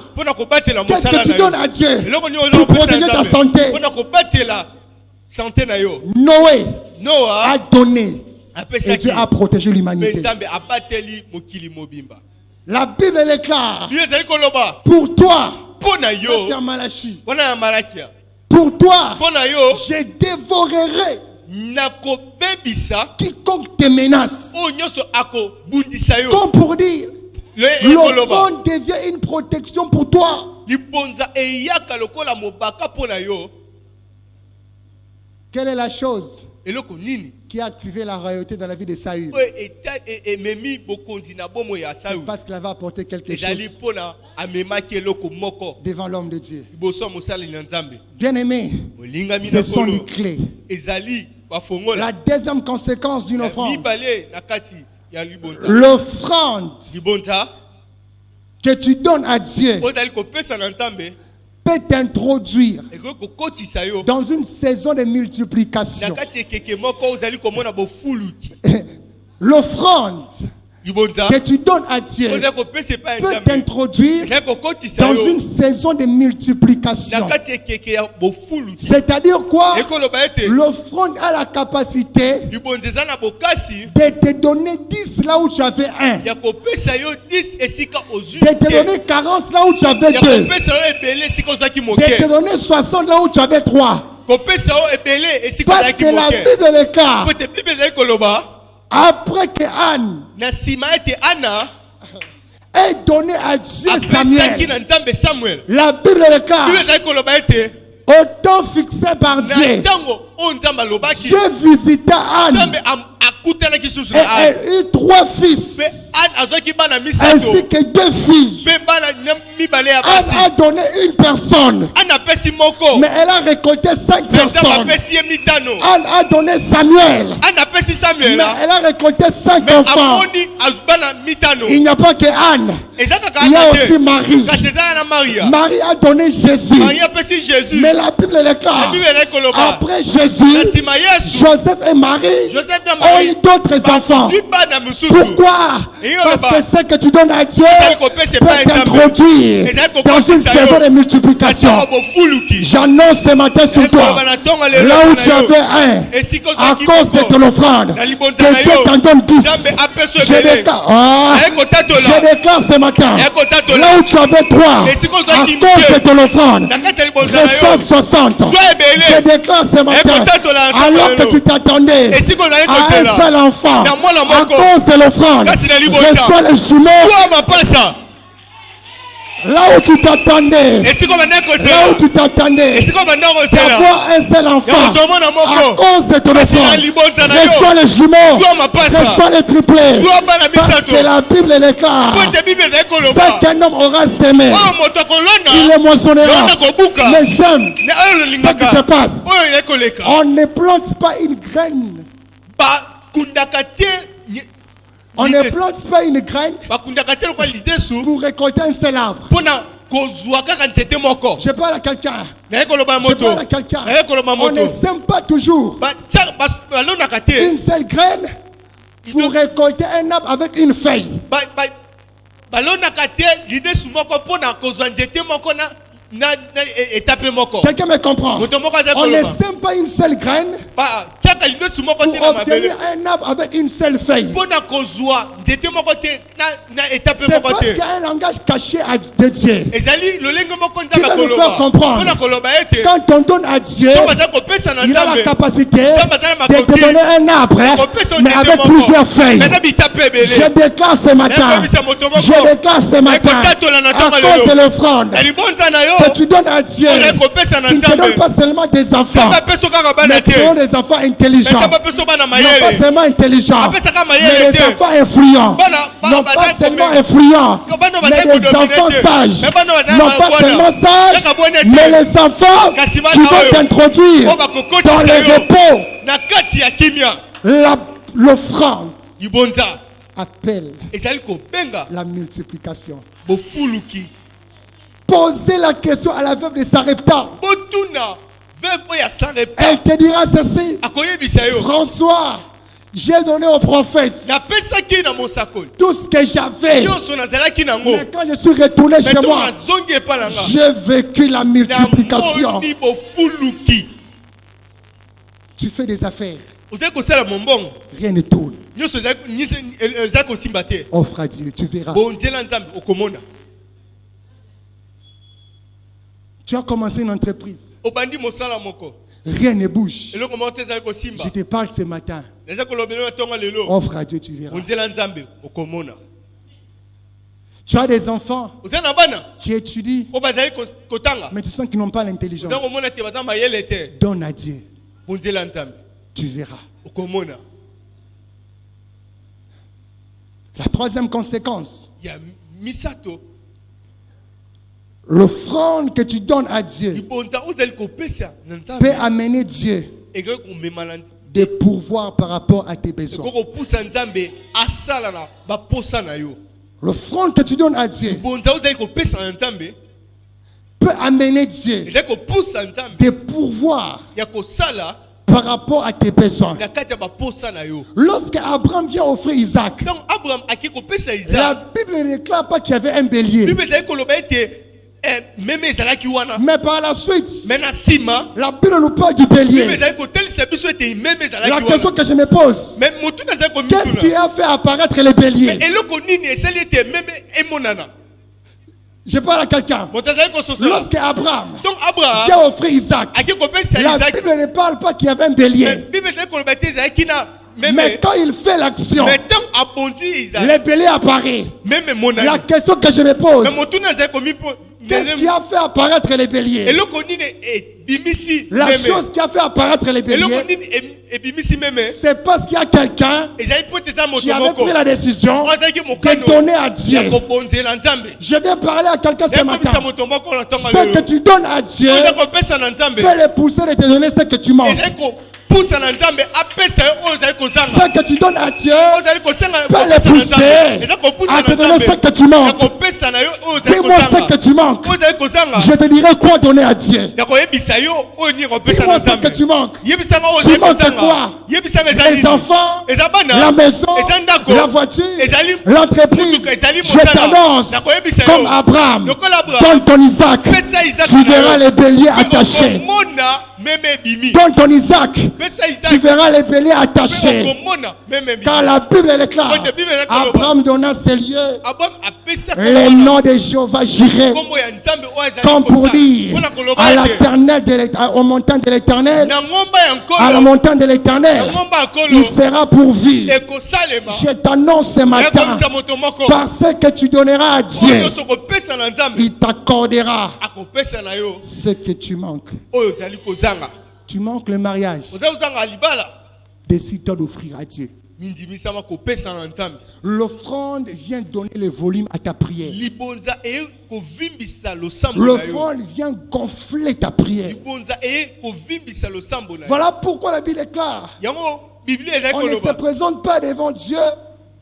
Qu'est-ce que tu donnes à Dieu pour protéger ta santé? santé na yo. Noé Noah a donné apesa et Dieu ki a protégé l'humanité. Nzambe abateli mokili mobimba. La Bible elle déclare Bible ezali koloba pour toi, pona c'est yo en Malachie, wana ya Malakia. pour toi, Pona yo je dévorerai nakobebisa quiconque te menace. o nyonso ako bundisa yo. Comme pour dire, Koloba l'offrande devient une protection pour toi. libonza eyaka lokola mobaka pona yo. Quelle est la chose Eloko nini qui a activé la royauté dans la vie de Saül? oyo ememi bokonzi na bomo ya C'est Saül. parce qu'il avait apporté quelque Ezali chose pona amemaki eloko moko devant l'homme de Dieu. liboso ya mosali na Nzambe. Bien-aimé, Molingami ce na sont les kolo clés. ezali bafongola La deuxième conséquence d'une offrande, mibale na kati ya libonza. l'offrande Libonza que tu donnes à Dieu ozali kopesa na Nzambe peut t'introduire ekoki kokotisa yo dans une saison de na multiplication. kati ekeke moko ozali komona bofuluki. L'offrande Libonza que tu donnes à Dieu ozali kopesa epai ya peut Nzambe t'introduire ezali kokotisa dans yo une saison de na multiplication. kati ekeke ya bofuluki. C'est-à-dire quoi? Ekoloba ete L'offrande a la capacité libonza eza na bokasi de te donner 10 là où tu avais 1, ya kopesa yo 10 esika ozwi de te te. donner 40 là où tu avais Ya 2, kopesa yo ebele esika ozwaki de te moke. donner 60 là où tu avais 3. Kopesa yo ebele esika Parce ozwaki que la moke. Bible est claire. Po ete Bible ezali koloba Après que Anne na nsima ete Ana ait donné à Dieu apesaki Samuel, na Nzambe Samuel. la Bible est Bible claire. ezali koloba ete Au temps fixé par na Dieu, ntango oyo Nzambe alobaki Dieu visita Anne Nzambe akutanaki susu et na Ana. elle eut 3 Mpe fils Ana azwaki bana misato ainsi que 2 filles. mpe bana mibale ya Anne basi. a donné une personne, Ana apesi moko mais elle a récolté 5 me Nzambe personnes. apesi ye mitano. Anne a donné Samuel, Ana apesi Samuel mais elle a récolté 5 me enfants. amoni bana mitano. Il n'y a pas que Anne, Eza kaka il y a Ana aussi te Marie. kasi eza na Maria. Marie a donné Jésus. Marie apesi Jésus. Mais la Bible est claire. La Bible ezali koloba Après na Jésus, nsima Yesu Joseph et Marie Joseph na ont Marie eu d'autres enfants. bazwi bana mosusu. Pourquoi? Et Parce là-bas, que ce que tu donnes à Dieu ezali kopesa peut epai ya Nzambe. t'introduire Ezali dans une kokotisa yo. saison de Kasi multiplication. oyo bofuluki. J'annonce ce matin sur toi, Ekoloba na ntongo lelo là où na tu yo. avais 1, Esika à ozwaki cause de moko. ton offrande, Na libonza que na Dieu yo. t'en donne 10. Nzambe apeso Je ebele. déclare, Naye kotatola. je déclare ce matin, Naye kotatola. là où tu avais 3, Et si qu'on soit à qui cause me de ton offrande, Na kati ya libonza na reçois yo 60. Sois ebele. Je déclare ce matin, kotatola na alors ntongo que lelo. tu t'attendais Et si qu'on allait à un kozela. seul enfant, Na mwana à moko. cause de l'offrande, Kasi na libonza. reçois les jumeaux. Soa mapasa. Là où tu t'attendais, Esika banda là où kozela. tu t'attendais Esika banda kozela. d'avoir un seul enfant, Ya kozomona à moko. cause de ton Kasi na offrande, libonza na yo. reçois les jumeaux, Soa mapasa. reçois les triplés, Soa bana parce misato. que la Bible est Po claire. ete Bible ezali Ce koloba qu'un homme aura semé, oyo moto il akolona le moissonnera. yona kobuka. Mais j'aime Ne oyo ce qui lolingaka te passe. oyo ezali koleka On ne plante pas une graine. bakundaka te On ne plante pas une graine bakundaka te lokola lidesu pour récolter un seul arbre. mpona kozwa kaka nzete moko. Je parle à quelqu'un. naye koloba na Je moto parle à quelqu'un. naye koloba On ne moto sème pas toujours balonaka te une seule graine pour récolter un arbre avec une feuille. balonaka te lidesu moko mpona kozwa nzete moko na etape moko. Quelqu'un me comprend? moto moko aza On ne koloba sème pas une seule graine tiaka lidesu moko te pour na obtenir mabele un arbre avec une seule feuille. mpona kozwa nzete moko te na etape C'est moko parce qu'il te. y a un langage caché de Dieu. ezali lolenge moko Qui nzambe va nous faire akoloba comprendre. mpona koloba ete Quand on donne à Dieu, to baza kopesa na il a la nzambe capacité de te makoki. donner un arbre, kopesa mais nzete avec moko. plusieurs feuilles. Mais na bitape ebele. Je déclare ce matin, Nakomisa moto moko. je déclare ce matin, kotatola na à ntongo cause lelo. de l'offrande na libonza na yo que tu donnes à Dieu, oza kopesa na qui ne te donne nzambe pas seulement des enfants, nzambe apesa kaka bana mais qui te te donne des enfants intelligents. nzambe apesa bana Non pas mayele seulement intelligents, apesa kaka mais mayele des te enfants influents. Non baza pas seulement kome- influents, bana mais baza des kodomine enfants te. sages. Mais bana baza Non pas bana. seulement sages, Kaka bwana te. mais les enfants Kasi qui bana vont oyo. t'introduire Oyo bakokotisa dans le yo. repos. na kati ya kimia L'offrande libonza appelle ezali kobenga la multiplication. bofuluki Posez la question à la veuve de Sarepta. botuna veuve oyo ya sarepta Elle te dira ceci: akoyebisa yo François, j'ai donné au prophète napesaki na mosakoli tout ce que j'avais. nyonso nazalaki nango Mais quand je suis retourné chez meto moi, nazongi epa na nga j'ai vécu la multiplication. namoni bofuluki Tu fais des affaires. Ozali kosala mombongo. Rien ne tourne. Nyonso ozali kosimba te. Offre à Dieu, tu verras. Bonzela nzambe okomona. Tu as commencé une entreprise. Obandi mosala moko. Rien ne bouge. Eloko moko te ezali kosimba. Je te parle ce matin. Eza kolobela tonga lelo. Offre à Dieu, tu verras. Bonzela nzambe okomona. Tu as des enfants Ozali na bana. qui étudient, O bazali kotanga. mais tu sens qu'ils n'ont pas l'intelligence. Ozali komona te baza mayele te. Donne à Dieu, Bonzela nzambe tu verras. okomona. La troisième conséquence, Ya misato. l'offrande que tu donnes à Dieu Libonza ozali kopesa na nzambe. peut amener Dieu Ege komema na nzambe. des pourvoirs par rapport à tes besoins. Koko pusa nzambe asala na baposa na yo. L'offrande que tu donnes à Dieu Bonza ozali kopesa na nzambe. peut amener Dieu Ezali kopusa nzambe. des pourvoirs Ya kosala par rapport à tes besoins. na kati ya baposa na yo. Lorsque Abraham vient offrir Isaac, Donc Abraham aki kopesa la Isaac. Bible ne déclare pas qu'il y avait un bélier. Bible ezali koloba ete meme ezalaki wana. Mais par la suite, Mais na sima la Bible nous parle du Bible bélier. ezali kotelisa biso ete meme La ezalaki question wana. que je me pose, Mais motu nazali qu'est-ce qui komituna. a fait apparaître les béliers? Mais eloko nini esali ete meme emonana. Je parle à quelqu'un. Moto azali kososola. Lorsque Abraham Donc Abraham vient offrir Isaac, aki kopesa la Isaac. Bible ne parle pas qu'il y avait un bélier. Bible ezali koloba ete ezalaki na meme. Mais quand il fait l'action, Mais tant abondi Isaac. le bélier apparaît. Meme monani. La question que je me pose, Mais motu nazali komi po. qu'est-ce qui a fait apparaître les béliers? Eloko nini ebimisi La meme. chose qui a fait apparaître les Eloko béliers, nini ebimisi meme. c'est parce qu'il y a quelqu'un Ezali po teza moto qui avait moko. pris la décision Ozalaki de mokano. donner à Dieu. Ya kobonzela nzambe. Je viens parler à quelqu'un ce matin. Ekomisa moto moko na tonga Ce lelo. que tu donnes à Dieu Oza kopesa na nzambe. peut les pousser de te donner ce que tu manques. Ezali kopusa na nzambe apesa yo oyo ozali kozanga. Ce que tu donnes à Dieu Ozali kosenga peut les kopesa na nzambe. pousser Ezali kopusa à na te donner ce nzambe. que tu Ya manques. kopesa na yo oyo ozali Dis-moi ce kozanga. que tu manques. Oyo ozali kozanga. Je te dirai quoi donner à Dieu. Ya koyebisa yo oyo nini kopesa Dis-moi na ce que nzambe. tu manques. Yebisanga oyo Tu ozali manques kozanga. quoi? Yebisanga ezali Les nini? enfants, Eza bana. la maison, Eza ndako. la voiture, Ezali l'entreprise. mutuka, ezali Je mosala. t'annonce, Nakoyebisa yo. comme Abraham, Lokola Abraham. donne ton Isaac. Pesa Isaac Tu na verras yo. les béliers attachés. Okomona meme bimi. Donne ton Isaac. Pesa Isaac. Tu verras les béliers attachés. Okomona meme bimi. Car la Bible est claire. Abraham donna ces lieux. Abraham apesa Les noms de Jéhovah Jireh. kombo ya nzambe oyo azali Comme pour kosala. dire Mpona koloba à ete, l'éternel, au montagne de l'éternel, na ngomba ya à la nkolo, montagne de na l'éternel, ngomba ya il nkolo sera pourvu. ekosalema. Je t'annonce ce matin, Ekomisa moto moko. parce que tu donneras à Oyo Dieu, nyonso kopesa na nzambe il t'accordera akopesa na yo ce que tu manques. oyo ozali kozanga. Tu manques le mariage, Ozali kozanga libala. décide-toi d'offrir à Dieu. Mindimisama kopesa na nzambe. L'offrande vient donner le volume à ta prière. Libonza eye kovimbisa losambo na yo. L'offrande vient gonfler ta prière. Libonza eye kovimbisa losambo na yo. Voilà pourquoi la Bible est claire. Yango Biblia ezali On ne se koloba. présente pas devant Dieu,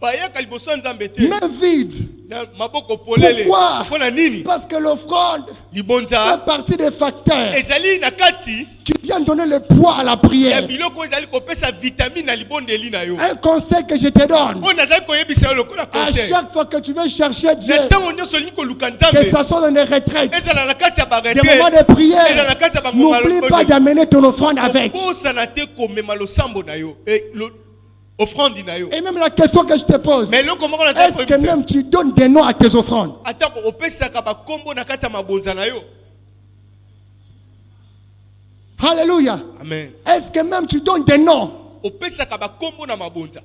Bayaka liboso ya nzambe te. main vide. Na maboko polele. Pourquoi? Mpona nini? Parce que l'offrande Libonza fait partie des facteurs ezali na kati qui viennent donner le poids à la ya prière. biloko ezali kopesa vitamine na libondeli na yo. Un conseil que je te donne, Oyo nazali koyebisa yo lokola à conseil. chaque fois que tu veux chercher Dieu, Na ntango nyonso olingi koluka que nzambe, ce soit dans des retraites, ezala na kati ya des moments baretraite, de ezala na prière, kati ya bangoma n'oublie lokola. pas d'amener ton offrande avec. Kobosana te komema losambo na yo. Offrande na yo. Et même la question que je te pose, Mais eloko moko nazali est-ce que koyebisa. même tu donnes des noms à tes offrandes? Atako opesaka bakombo na kati ya mabonza na yo. Alléluia. Amen. Est-ce que même tu donnes des noms Opesaka bakombo na mabonza.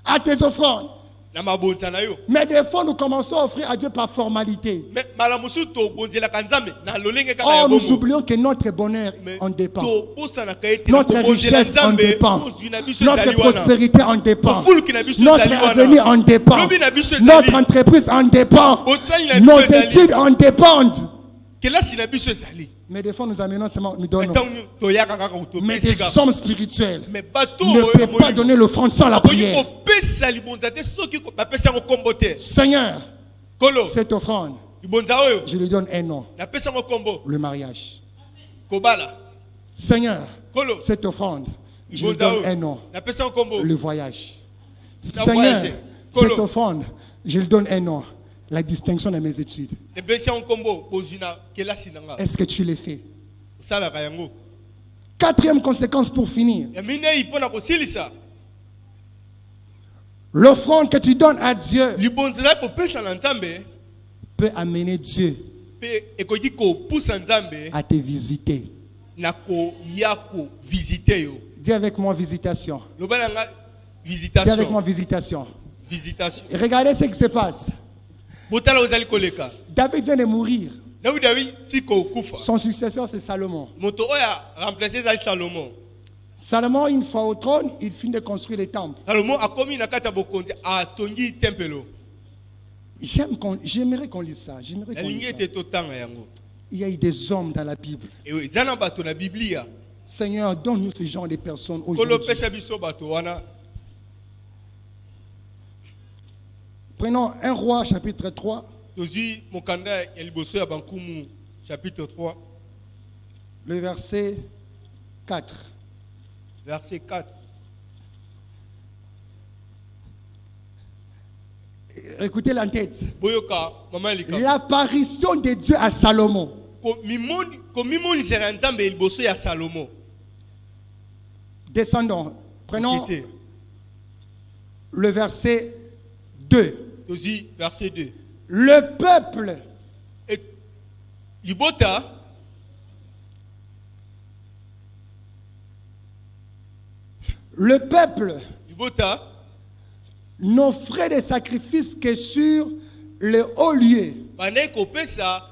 à tes offrandes? Na mabonza na yo. Mais des fois, nous commençons à offrir à Dieu par formalité. Mais malamusu to bonzelaka nzambe na lolenge kaka ya Or, nous bongo. oublions que notre bonheur Mais en dépend. to bosana ka ete Notre na kobonzela richesse en nzambe, dépend. ozwi na biso Notre ezali wana. prospérité en dépend. Ofuluki na biso Notre ezali wana. avenir en dépend. Lobi na biso ezali. Notre entreprise en dépend. Bosali na biso Nos ezali. études en dépendent. Kelasi na biso ezali. Mais des fois, nous amenons seulement, nous Mais donnons. ntango toyaka kaka Mais des kotopesika. sommes spirituelles Mais bato ne peuvent pas donner l'offrande sans la okoki prière. kopesa libonza te soki bapesa yango kombo te. Seigneur, Kolo cette offrande, libonza oyo je lui donne un nom, napesa yango kombo le mariage. kobala. Seigneur, Kolo cette offrande, je lui libonza donne oyo un nom, napesa yango kombo le voyage. Na Seigneur, voyager. cette Kolo. offrande, je lui donne un nom, la distinction de mes études. napesa yango kombo bozwi na kelasi na nga Est-ce que tu l'as fait? osalaka yango. Quatrième conséquence pour finir. Ya minei pona kosilisa. L'offrande que tu donnes à Dieu Libonzela ko pesa na Nzambe peut amener Dieu pe ekoki ko pusa Nzambe à te visiter. na ko ya ko visiter yo. Dis avec moi visitation. Lobana nga Dis avec moi visitation. visitation. Visitation. Et regardez ce qui se passe. Botala ozali koleka. David vient de mourir. David tiko kufa. Son successeur, c'est Salomon. Moto oya remplacer zali Salomon. Salomon, une fois au trône, il finit de construire les temples. Salomon akomi na kati ya bokonzi atongi tempelo. J'aimerais qu'on lise ça. J'aimerais Na qu'on lise lingi ça. ete totanga yango. Il y a eu des hommes dans la Bible. E zana bato na Biblia. Seigneur, donne-nous ce genre de personnes Kolo aujourd'hui. pesa biso bato wana. Prenons 1 Roi, chapitre 3, Tozui mokanda ya liboso ya bankumu chapitre 3 le verset 4. verset 4. Écoutez la tête. Boyoka mama lika. L'apparition de Dieu à Salomon. Ko mimoni sera Nzambe liboso ya Salomon. Descendons. Prenons Okite. le verset 2. Tozui verset 2. Le peuple Et libota libota n'offrait des sacrifices que sur le haut lieu. banayi kopesa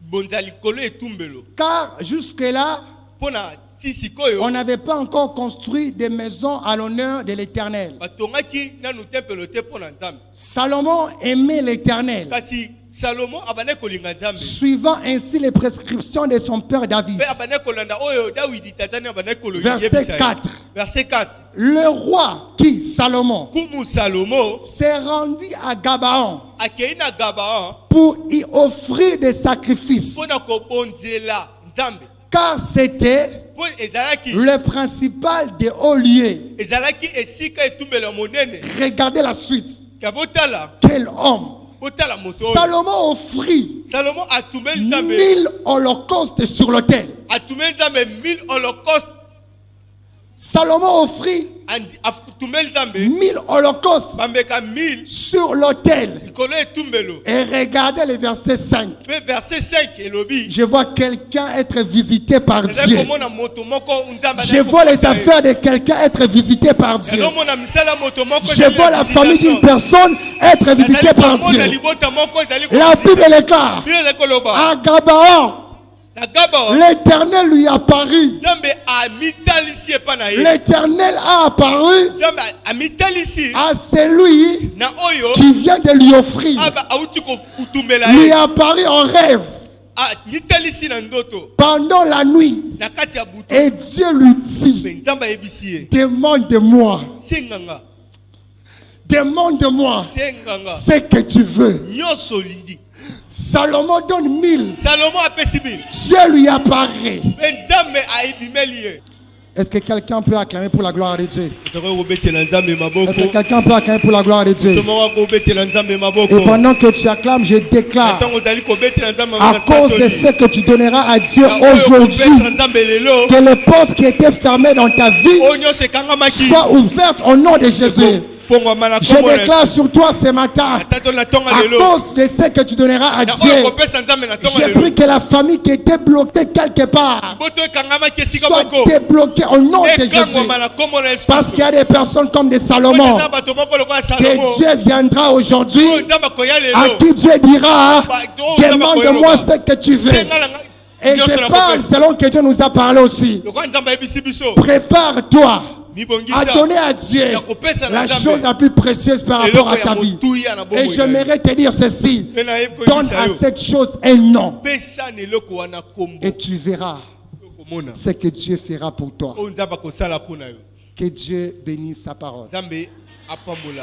bonzali kolo etumbelo. Car jusque-là, Pona ti sikoyo on n'avait pas encore construit des maisons à l'honneur de l'Éternel. batongaki nanu tempelo te pona Nzambe. Salomon aimait l'Éternel, Kasi Salomon abane kolinga Nzambe. suivant ainsi les prescriptions de son père David. Pe abane kolanda oyo Dawidi tatani abane koloyi. Verset 4. Verset 4. Le roi qui, Salomon, Kumu Salomo s'est rendu à Gabaon akei na Gabaon pour y offrir des sacrifices. pona kobonzela Nzambe. Car c'était Po ezalaki le principal des hauts lieux. ezalaki esika etumbelo monene. Regardez la suite. Kabotala Quel homme! botala moto oyo. Salomon offrit Salomon atumeli Nzambe 1000 holocaustes sur l'autel. atumeli Nzambe 1000 holocauste Salomon offrit atumeli Nzambe 1000 holocaustes bambeka 1000 sur l'autel. likolo etumbelo. Et regardez le verset 5. Pe verset 5 elobi Je vois quelqu'un être visité par Dieu. komona moto moko Nzambe Je vois les affaires de quelqu'un être visité par Dieu. nazomona misala moto moko Je vois la famille d'une personne être visitée par Dieu. libota moko ezali La Bible est claire. Bible ezali koloba À Gabaon, na Gabaon l'Éternel lui apparut. Nzambe amitalisi epa na ye. L'Éternel a apparu Nzambe amitalisi à celui na oyo qui vient de lui offrir. aba auti kokutumbela Lui ye. apparu en rêve Amitalisi na ndoto pendant la nuit. na kati ya butu. Et Dieu lui dit, Pe Nzambe ayebisi ye demande-moi, senganga demande-moi senganga ce que tu veux. nyonso olingi. Salomon donne 1000. Salomon apesi 1000 Dieu lui apparaît. pe Nzambe ayebimeli ye. Est-ce que quelqu'un peut acclamer pour la gloire de Dieu? Tokoki kobetela Nzambe Est-ce maboko. que quelqu'un peut acclamer pour la gloire de Dieu? Tomoko kobetela Nzambe maboko. Et pendant que tu acclames, je déclare, Ntango ozali kobetela Nzambe à maboko cause de ce que tu donneras à Dieu aujourd'hui, kopesa Nzambe lelo que les portes qui étaient fermées dans ta vie oyo nyonso ekangamaki soient ouvertes au nom de Jésus. fongwama na Je kombo na déclare sur toi ce matin, tato na tonga à lelo cause de ce que tu donneras à na Dieu, oyo kopesa Nzambe na tonga j'ai lelo pris que la famille qui était bloquée quelque part boto ekangamaki esika soit moko débloquée au nom de Jésus. ekangwama na kombo na Yesu Parce qu'il y a des personnes comme des Salomon eza bato moko lokola que Salomo Dieu viendra aujourd'hui, oyo Nzambe akoya à lelo qui Dieu dira, Nzambe demande-moi akoya ce que tu veux. senga na ngai Et nyonso je na parle kopesa. selon que Dieu nous a parlé aussi. Lokola Nzambe ayebisi biso Prépare-toi à mibongisa donner à Dieu ya kopesa na la Nzambe chose la plus précieuse par rapport à eloko ta ya vie. motuya na Et bomoi na yo. j'aimerais te dire ceci. Mpe nayebi Donne koyebisa à yo cette chose un nom. pesa na eloko wana kombo Et tu verras okomona ce que Dieu fera pour toi. oyo Nzambe akosala mpo na yo. Que Dieu bénisse sa parole. Nzambe apambola